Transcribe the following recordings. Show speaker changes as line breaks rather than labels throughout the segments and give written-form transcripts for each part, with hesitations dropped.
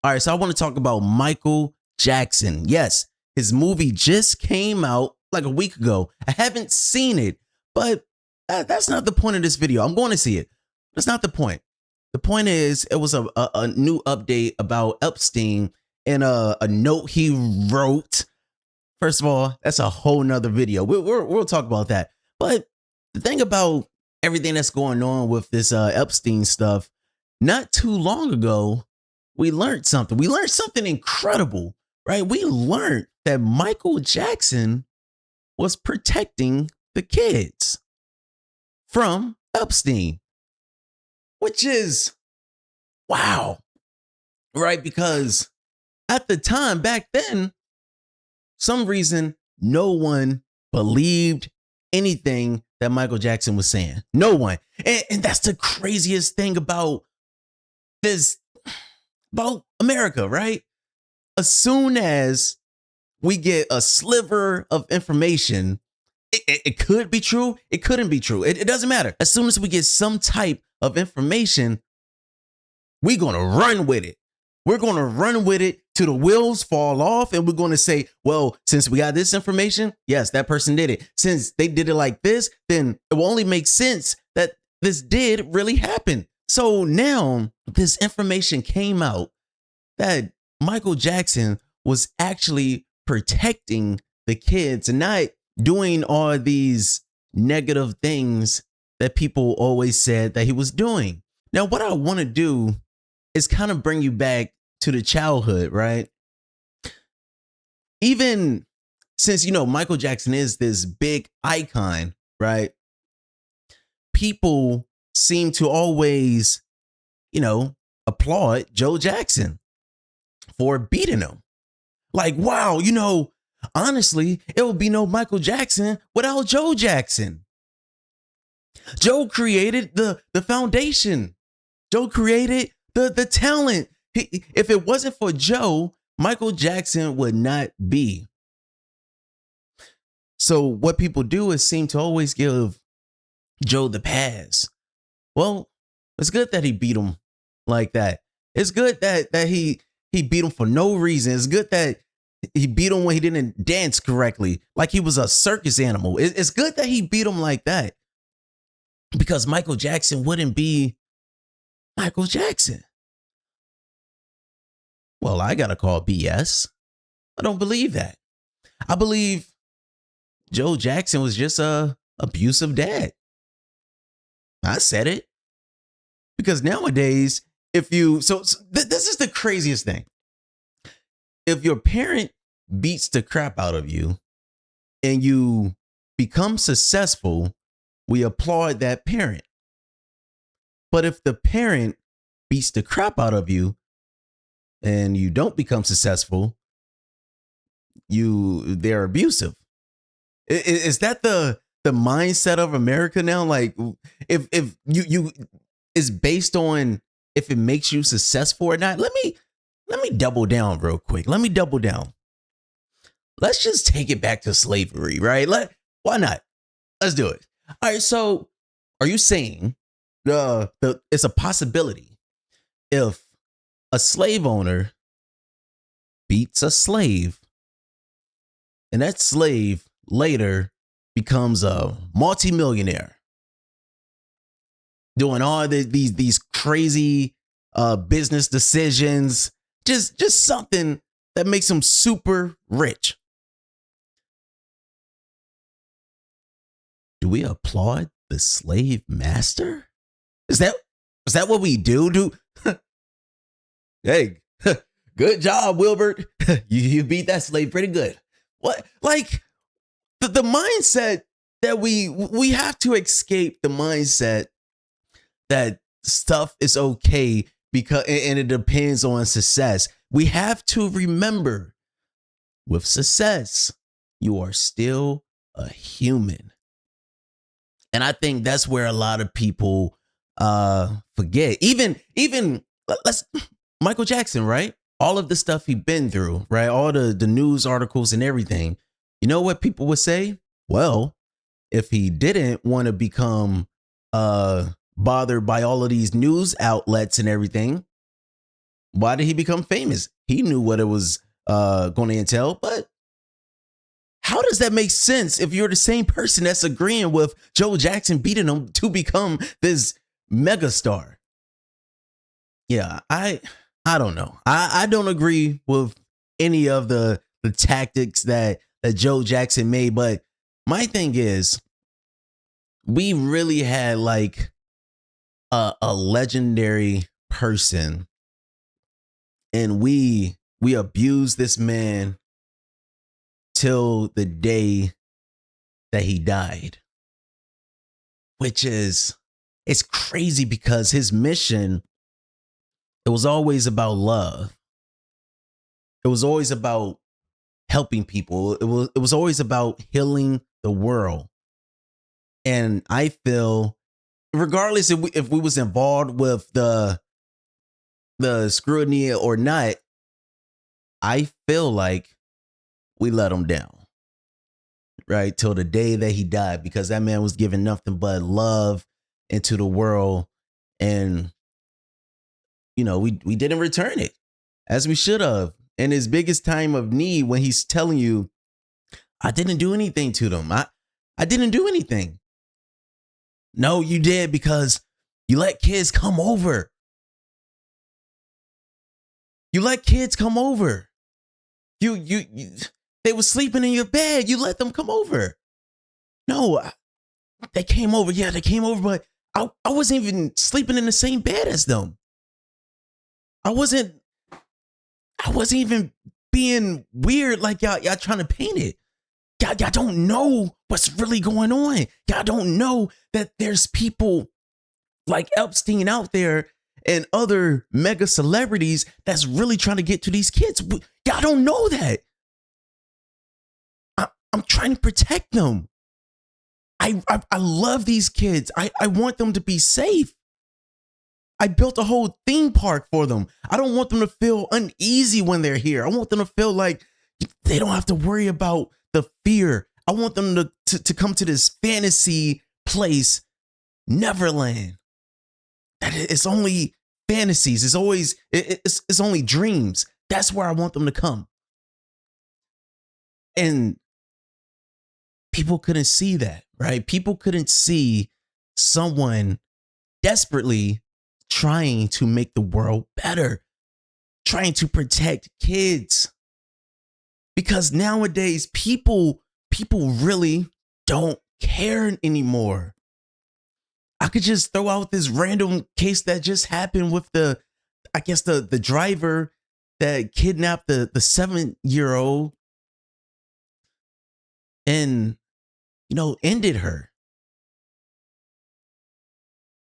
All right, so I want to talk about Michael Jackson. Yes, his movie just came out like a week ago. I haven't seen it, but that's not the point of this video. I'm going to see it. That's not the point. The point is, it was a new update about Epstein and a note he wrote. First of all, that's a whole nother video. We'll talk about that. But the thing about everything that's going on with this Epstein stuff, not too long ago, we learned something. We learned something incredible, right? We learned that Michael Jackson was protecting the kids from Epstein, which is wow, right? Because at the time back then, some reason no one believed anything that Michael Jackson was saying. No one. And that's the craziest thing about this, about America, right? As soon as we get a sliver of information, it could be true, it couldn't be true. It doesn't matter. As soon as we get some type of information, we're going to run with it. We're going to run with it till the wheels fall off, and we're going to say, well, since we got this information, yes, that person did it. Since they did it like this, then it will only make sense that this did really happen. So now this information came out that Michael Jackson was actually protecting the kids and not doing all these negative things that people always said that he was doing. Now, what I want to do is kind of bring you back to the childhood, right? Even since, you know, Michael Jackson is this big icon, right? People seem to always, you know, applaud Joe Jackson for beating him. Like, wow, you know, honestly, it would be no Michael Jackson without Joe Jackson. Joe created the foundation. Joe created the talent. If it wasn't for Joe, Michael Jackson would not be. So what people do is seem to always give Joe the pass. Well, it's good that he beat him like that. It's good that he beat him for no reason. It's good that he beat him when he didn't dance correctly, like he was a circus animal. It's good that he beat him like that, because Michael Jackson wouldn't be Michael Jackson. Well, I gotta call BS. I don't believe that. I believe Joe Jackson was just a abusive dad. I said it. Because nowadays, if you, this is the craziest thing. If your parent beats the crap out of you and you become successful, we applaud that parent. But if the parent beats the crap out of you and you don't become successful, they're abusive. Is that the mindset of America now? Like, if you is based on if it makes you successful or not. Let me double down real quick. Let me double down. Let's just take it back to slavery, right? Why not? Let's do it. All right. So, are you saying it's a possibility if a slave owner beats a slave and that slave later becomes a multimillionaire, doing all these crazy business decisions, just something that makes him super rich? Do we applaud the slave master? Is that what we do? Hey, good job, Wilbert. You beat that slave pretty good. What? Like the mindset that we have to escape the mindset that stuff is okay because and it depends on success. We have to remember, with success, you are still a human. And I think that's where a lot of people forget. Even Michael Jackson, right? All of the stuff he'd been through, right? All the news articles and everything. You know what people would say? Well, if he didn't want to become bothered by all of these news outlets and everything, Why did he become famous? He knew what it was going to entail, but how does that make sense if you're the same person that's agreeing with Joe Jackson beating him to become this megastar? Yeah, I don't know. I don't agree with any of the tactics that Joe Jackson made, but my thing is, we really had like a legendary person, and we abused this man till the day that he died, which is, it's crazy because his mission, it was always about love. It was always about helping people. It was always about healing the world. And I feel, regardless if we was involved with the scrutiny or not, I feel like we let him down, right? Till the day that he died, because that man was giving nothing but love into the world. And, you know, we didn't return it as we should have. In his biggest time of need, when he's telling you, I didn't do anything to them. I didn't do anything. No, you did, because you let kids come over. You let kids come over. They were sleeping in your bed. You let them come over. No, they came over. Yeah, they came over, but I wasn't even sleeping in the same bed as them. I wasn't even being weird like y'all trying to paint it. Y'all don't know what's really going on. Y'all don't know that there's people like Epstein out there and other mega celebrities that's really trying to get to these kids. Y'all don't know that. I'm trying to protect them. I love these kids. I want them to be safe. I built a whole theme park for them. I don't want them to feel uneasy when they're here. I want them to feel like they don't have to worry about the fear. I want them to come to this fantasy place, Neverland. That it's only fantasies. It's only dreams. That's where I want them to come. And people couldn't see that, right? People couldn't see someone desperately trying to make the world better, trying to protect kids. Because nowadays, people really don't care anymore. I could just throw out this random case that just happened with the driver that kidnapped the 7-year-old and, ended her.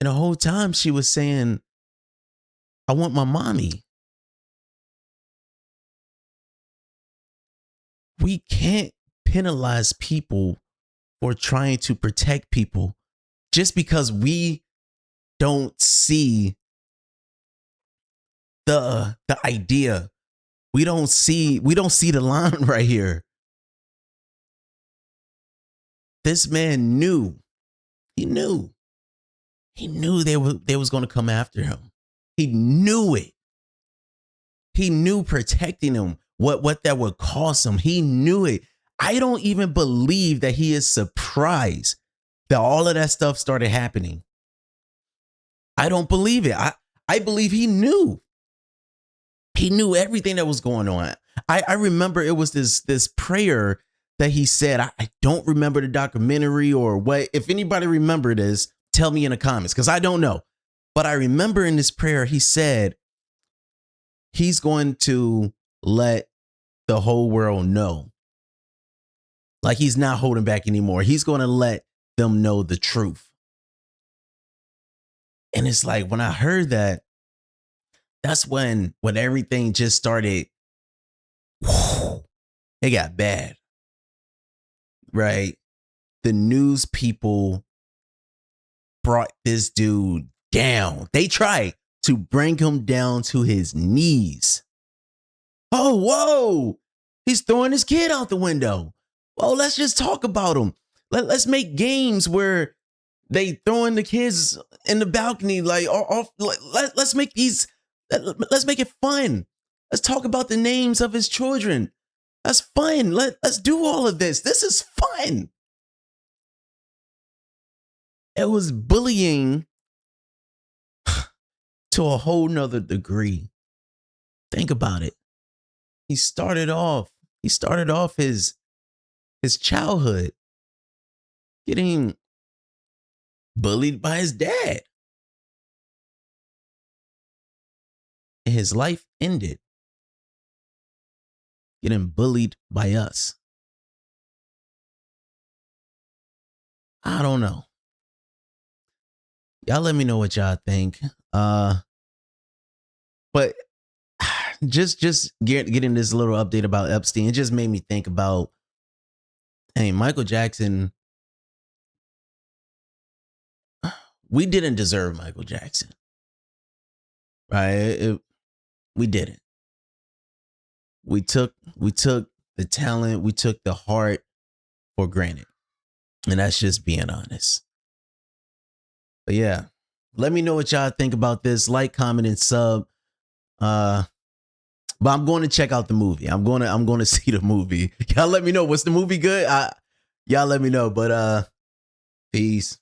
And the whole time she was saying, I want my mommy. We can't penalize people for trying to protect people just because we don't see the idea. We don't see the line right here. This man knew. He knew they was going to come after him. He knew it. He knew protecting him, what that would cost him. He knew it. I don't even believe that he is surprised that all of that stuff started happening. I don't believe it. I believe he knew. He knew everything that was going on. I remember it was this prayer that he said. I don't remember the documentary or what. If anybody remember this, tell me in the comments, because I don't know. But I remember in this prayer, he said he's going to let the whole world know. Like, he's not holding back anymore. He's going to let them know the truth. And it's like, when I heard that, that's when everything just started, it got bad, right? The news people brought this dude down. They tried to bring him down to his knees. Oh, whoa, he's throwing his kid out the window. Well, let's just talk about him. Let's make games where they throwing the kids in the balcony, like off. Let's make these Let's make it fun. Let's talk about the names of his children. That's fun. Let's do all of this. This is fun. It was bullying to a whole nother degree. Think about it. He started off his childhood getting bullied by his dad. And his life ended getting bullied by us. I don't know. Y'all let me know what y'all think. But just getting this little update about Epstein, it just made me think about, hey, Michael Jackson. We didn't deserve Michael Jackson, right? We didn't. We took the talent, we took the heart for granted, and that's just being honest. But yeah, let me know what y'all think about this. Like, comment, and sub. But I'm going to check out the movie. I'm going to see the movie. Y'all let me know. Was the movie good? Y'all let me know. But peace.